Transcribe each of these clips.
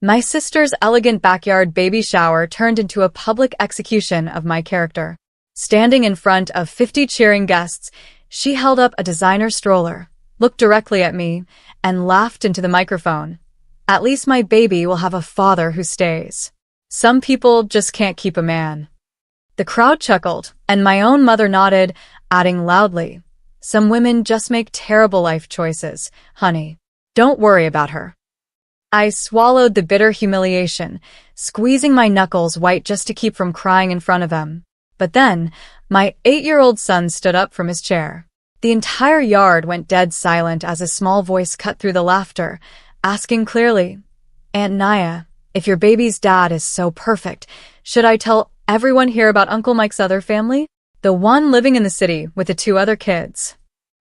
My sister's elegant backyard baby shower turned into a public execution of my character. Standing in front of 50 cheering guests, she held up a designer stroller, looked directly at me, and laughed into the microphone. At least my baby will have a father who stays. Some people just can't keep a man. The crowd chuckled, and my own mother nodded, adding loudly, "Some women just make terrible life choices, honey. Don't worry about her." I swallowed the bitter humiliation, squeezing my knuckles white just to keep from crying in front of them. But then, my 8-year-old son stood up from his chair. The entire yard went dead silent as a small voice cut through the laughter, asking clearly, "Aunt Naya, if your baby's dad is so perfect, should I tell everyone here about Uncle Mike's other family? The one living in the city with the 2 other kids."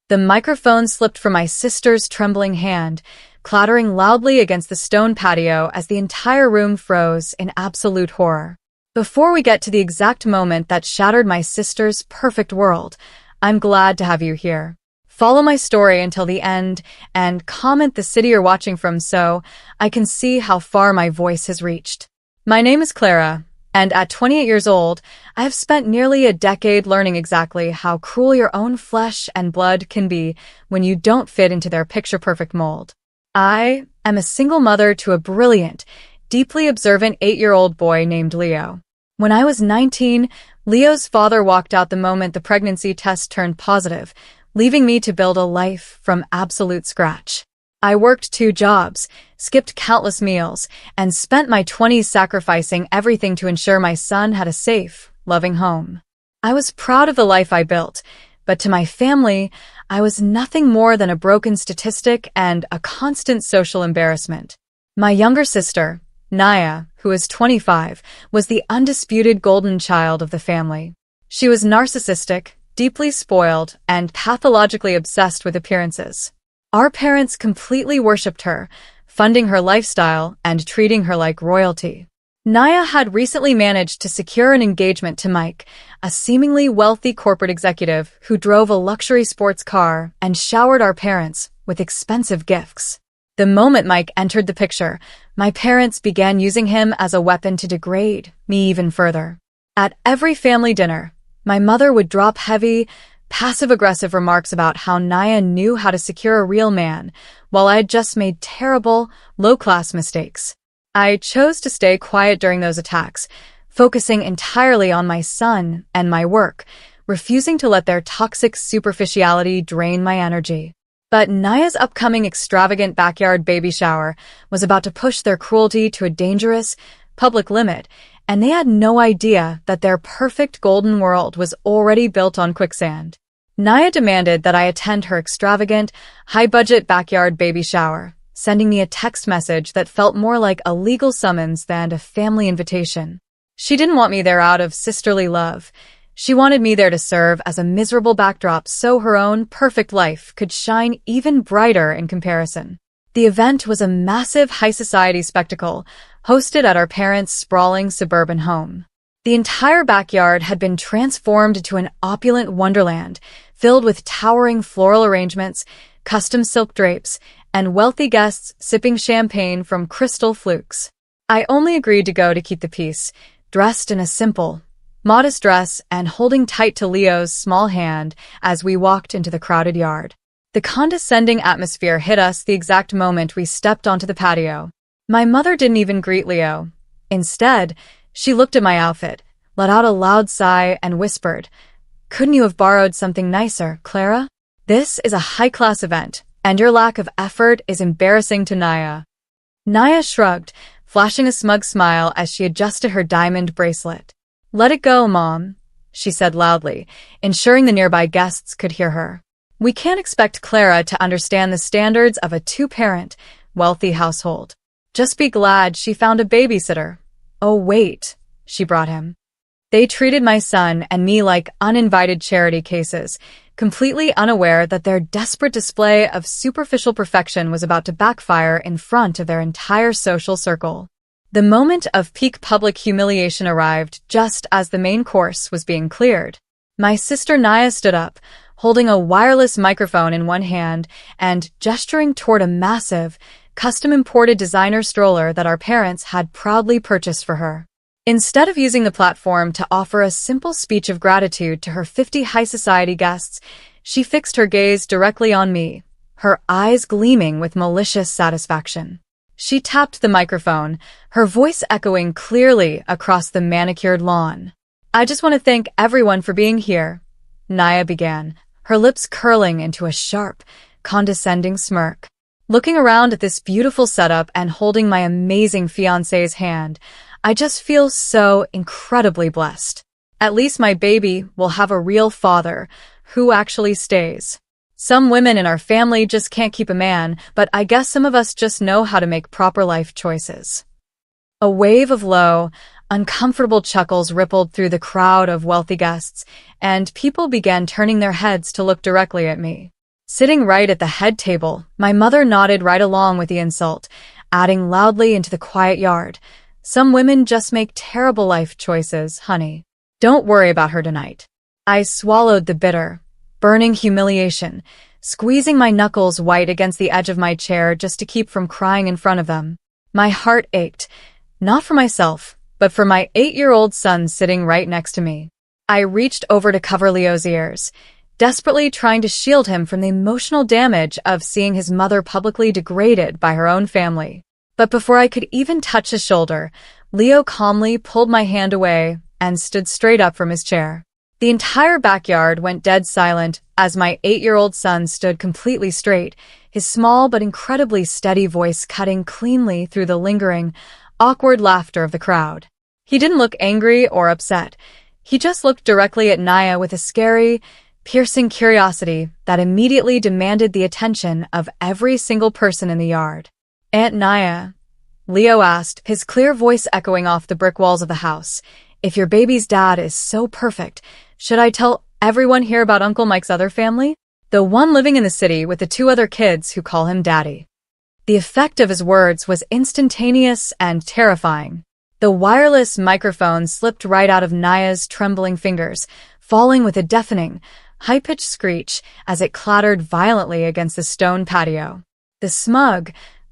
The microphone slipped from my sister's trembling hand, clattering loudly against the stone patio as the entire room froze in absolute horror. Before we get to the exact moment that shattered my sister's perfect world, I'm glad to have you here. Follow my story until the end and comment the city you're watching from so I can see how far my voice has reached. My name is Clara, and at 28 years old, I have spent nearly a decade learning exactly how cruel your own flesh and blood can be when you don't fit into their picture-perfect mold. I am a single mother to a brilliant, deeply observant 8-year-old boy named Leo. When I was 19, Leo's father walked out the moment the pregnancy test turned positive, leaving me to build a life from absolute scratch. I worked 2 jobs, skipped countless meals, and spent my 20s sacrificing everything to ensure my son had a safe, loving home. I was proud of the life I built, but to my family, I was nothing more than a broken statistic and a constant social embarrassment. My younger sister, Naya, who is 25, was the undisputed golden child of the family. She was narcissistic, deeply spoiled, and pathologically obsessed with appearances. Our parents completely worshipped her, funding her lifestyle and treating her like royalty. Naya had recently managed to secure an engagement to Mike, a seemingly wealthy corporate executive who drove a luxury sports car and showered our parents with expensive gifts. The moment Mike entered the picture, my parents began using him as a weapon to degrade me even further. At every family dinner, my mother would drop heavy, passive-aggressive remarks about how Naya knew how to secure a real man, while I had just made terrible, low-class mistakes. I chose to stay quiet during those attacks, focusing entirely on my son and my work, refusing to let their toxic superficiality drain my energy. But Naya's upcoming extravagant backyard baby shower was about to push their cruelty to a dangerous, public limit, and they had no idea that their perfect golden world was already built on quicksand. Naya demanded that I attend her extravagant, high-budget backyard baby shower, sending me a text message that felt more like a legal summons than a family invitation. She didn't want me there out of sisterly love. She wanted me there to serve as a miserable backdrop so her own perfect life could shine even brighter in comparison. The event was a massive high-society spectacle, hosted at our parents' sprawling suburban home. The entire backyard had been transformed into an opulent wonderland, filled with towering floral arrangements, custom silk drapes, and wealthy guests sipping champagne from crystal flukes. I only agreed to go to keep the peace, dressed in a simple, modest dress and holding tight to Leo's small hand as we walked into the crowded yard. The condescending atmosphere hit us the exact moment we stepped onto the patio. My mother didn't even greet Leo. Instead, she looked at my outfit, let out a loud sigh, and whispered, "Couldn't you have borrowed something nicer, Clara? This is a high-class event, and your lack of effort is embarrassing to Naya." Naya shrugged, flashing a smug smile as she adjusted her diamond bracelet. "Let it go, Mom," she said loudly, ensuring the nearby guests could hear her. "We can't expect Clara to understand the standards of a 2-parent, wealthy household. Just be glad she found a babysitter. Oh, wait, she brought him." They treated my son and me like uninvited charity cases, completely unaware that their desperate display of superficial perfection was about to backfire in front of their entire social circle. The moment of peak public humiliation arrived just as the main course was being cleared. My sister Naya stood up, holding a wireless microphone in one hand and gesturing toward a massive, custom-imported designer stroller that our parents had proudly purchased for her. Instead of using the platform to offer a simple speech of gratitude to her 50 high society guests, she fixed her gaze directly on me, her eyes gleaming with malicious satisfaction. She tapped the microphone, her voice echoing clearly across the manicured lawn. "I just want to thank everyone for being here," Naya began, her lips curling into a sharp, condescending smirk. Looking around at this beautiful setup and holding my amazing fiancé's hand, I just feel so incredibly blessed. At least my baby will have a real father who actually stays. Some women in our family just can't keep a man, but I guess some of us just know how to make proper life choices. A wave of low, uncomfortable chuckles rippled through the crowd of wealthy guests, and people began turning their heads to look directly at me. Sitting right at the head table, my mother nodded right along with the insult, adding loudly into the quiet yard, "Some women just make terrible life choices, honey. Don't worry about her tonight." I swallowed the bitter, burning humiliation, squeezing my knuckles white against the edge of my chair just to keep from crying in front of them. My heart ached, not for myself, but for my 8-year-old son sitting right next to me. I reached over to cover Leo's ears, desperately trying to shield him from the emotional damage of seeing his mother publicly degraded by her own family. But before I could even touch his shoulder, Leo calmly pulled my hand away and stood straight up from his chair. The entire backyard went dead silent as my 8-year-old son stood completely straight, his small but incredibly steady voice cutting cleanly through the lingering, awkward laughter of the crowd. He didn't look angry or upset. He just looked directly at Naya with a scary, piercing curiosity that immediately demanded the attention of every single person in the yard. "Aunt Naya," Leo asked, his clear voice echoing off the brick walls of the house, "if your baby's dad is so perfect, should I tell everyone here about Uncle Mike's other family? The one living in the city with the 2 other kids who call him Daddy." The effect of his words was instantaneous and terrifying. The wireless microphone slipped right out of Naya's trembling fingers, falling with a deafening, high-pitched screech as it clattered violently against the stone patio. The smug,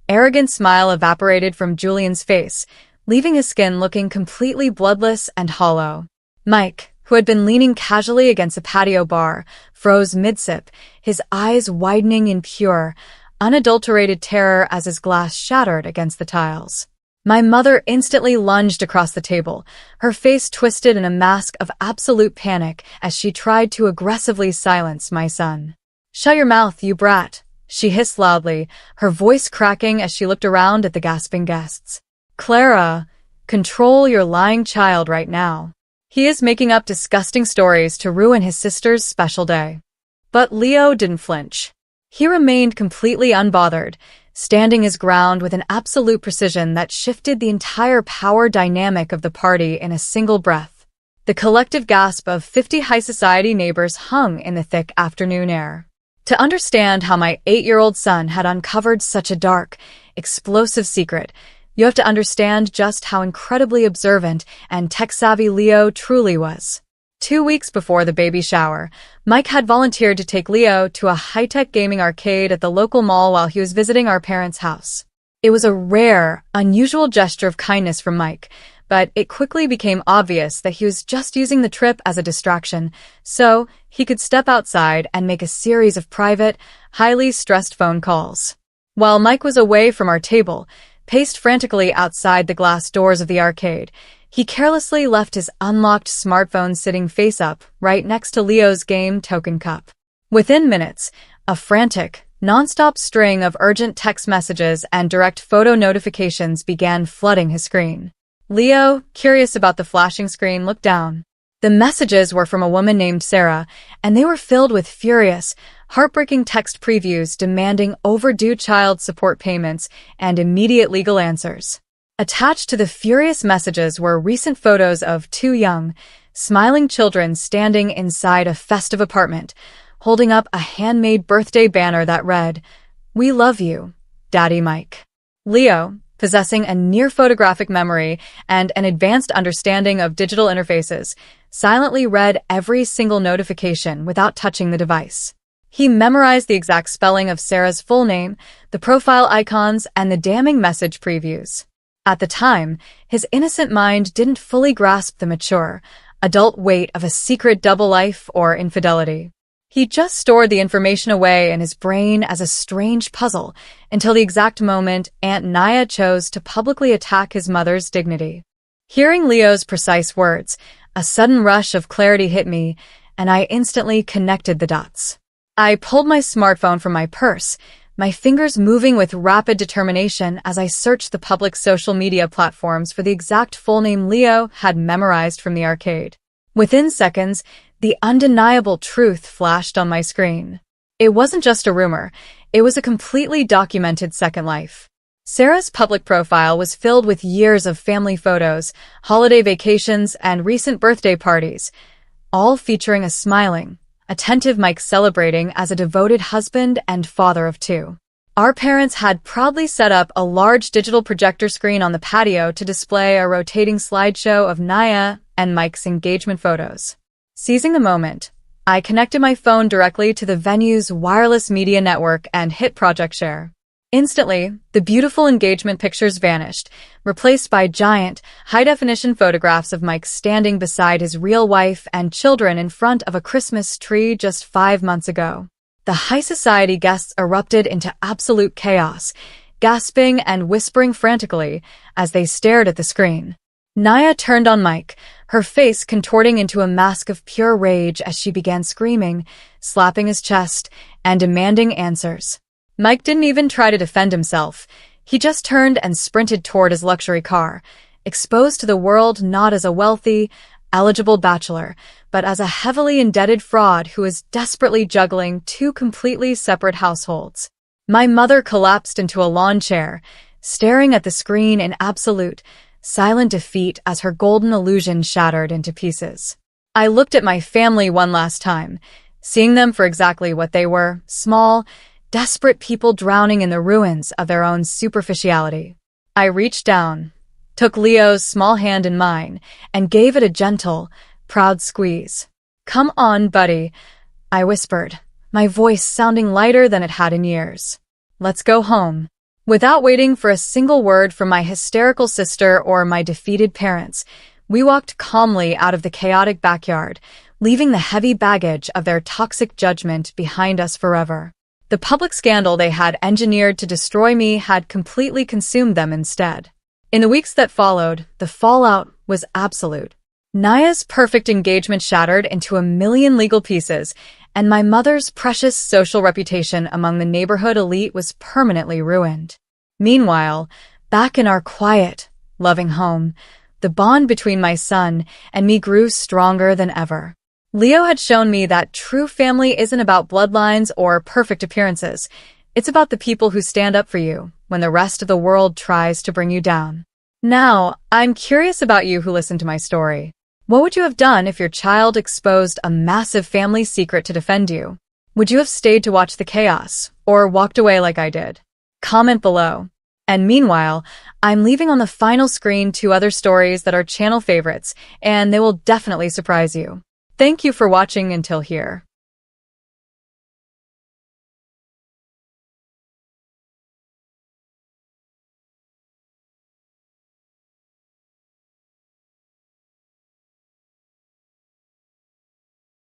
arrogant smile evaporated from Julian's face, leaving his skin looking completely bloodless and hollow. Mike, who had been leaning casually against a patio bar, froze mid-sip, his eyes widening in pure, unadulterated terror as his glass shattered against the tiles. My mother instantly lunged across the table, her face twisted in a mask of absolute panic as she tried to aggressively silence my son. "Shut your mouth, you brat," she hissed loudly, her voice cracking as she looked around at the gasping guests. "Clara, control your lying child right now. He is making up disgusting stories to ruin his sister's special day." But Leo didn't flinch. He remained completely unbothered, standing his ground with an absolute precision that shifted the entire power dynamic of the party in a single breath. The collective gasp of 50 high society neighbors hung in the thick afternoon air. To understand how my 8-year-old son had uncovered such a dark, explosive secret, you have to understand just how incredibly observant and tech-savvy Leo truly was. 2 weeks before the baby shower, Mike had volunteered to take Leo to a high-tech gaming arcade at the local mall while he was visiting our parents' house. It was a rare, unusual gesture of kindness from Mike, but it quickly became obvious that he was just using the trip as a distraction, so he could step outside and make a series of private, highly stressed phone calls. While Mike was away from our table, paced frantically outside the glass doors of the arcade, he carelessly left his unlocked smartphone sitting face up right next to Leo's game token cup. Within minutes, a frantic, non-stop string of urgent text messages and direct photo notifications began flooding his screen. Leo, curious about the flashing screen, looked down. The messages were from a woman named Sarah, and they were filled with furious, heartbreaking text previews demanding overdue child support payments and immediate legal answers. Attached to the furious messages were recent photos of 2 young, smiling children standing inside a festive apartment, holding up a handmade birthday banner that read, "We love you, Daddy Mike." Leo, possessing a near-photographic memory and an advanced understanding of digital interfaces, silently read every single notification without touching the device. He memorized the exact spelling of Sarah's full name, the profile icons, and the damning message previews. At the time, his innocent mind didn't fully grasp the mature, adult weight of a secret double life or infidelity. He just stored the information away in his brain as a strange puzzle until the exact moment Aunt Naya chose to publicly attack his mother's dignity. Hearing Leo's precise words, a sudden rush of clarity hit me, and I instantly connected the dots. I pulled my smartphone from my purse, my fingers moving with rapid determination as I searched the public social media platforms for the exact full name Leo had memorized from the arcade. Within seconds, the undeniable truth flashed on my screen. It wasn't just a rumor, it was a completely documented second life. Sarah's public profile was filled with years of family photos, holiday vacations, and recent birthday parties, all featuring a smiling, attentive Mike celebrating as a devoted husband and father of two. Our parents had proudly set up a large digital projector screen on the patio to display a rotating slideshow of Naya and Mike's engagement photos. Seizing the moment, I connected my phone directly to the venue's wireless media network and hit Project Share. Instantly, the beautiful engagement pictures vanished, replaced by giant, high-definition photographs of Mike standing beside his real wife and children in front of a Christmas tree just 5 months ago. The high society guests erupted into absolute chaos, gasping and whispering frantically as they stared at the screen. Naya turned on Mike, her face contorting into a mask of pure rage as she began screaming, slapping his chest, and demanding answers. Mike didn't even try to defend himself. He just turned and sprinted toward his luxury car, exposed to the world not as a wealthy, eligible bachelor, but as a heavily indebted fraud who is desperately juggling two completely separate households. My mother collapsed into a lawn chair, staring at the screen in absolute, silent defeat as her golden illusion shattered into pieces. I looked at my family one last time, seeing them for exactly what they were, small, desperate people drowning in the ruins of their own superficiality. I reached down, took Leo's small hand in mine, and gave it a gentle, proud squeeze. "Come on, buddy," I whispered, my voice sounding lighter than it had in years. "Let's go home." Without waiting for a single word from my hysterical sister or my defeated parents, we walked calmly out of the chaotic backyard, leaving the heavy baggage of their toxic judgment behind us forever. The public scandal they had engineered to destroy me had completely consumed them instead. In the weeks that followed, the fallout was absolute. Naya's perfect engagement shattered into a million legal pieces, and my mother's precious social reputation among the neighborhood elite was permanently ruined. Meanwhile, back in our quiet, loving home, the bond between my son and me grew stronger than ever. Leo had shown me that true family isn't about bloodlines or perfect appearances. It's about the people who stand up for you when the rest of the world tries to bring you down. Now, I'm curious about you who listened to my story. What would you have done if your child exposed a massive family secret to defend you? Would you have stayed to watch the chaos, or walked away like I did? Comment below. And meanwhile, I'm leaving on the final screen 2 other stories that are channel favorites, and they will definitely surprise you. Thank you for watching until here.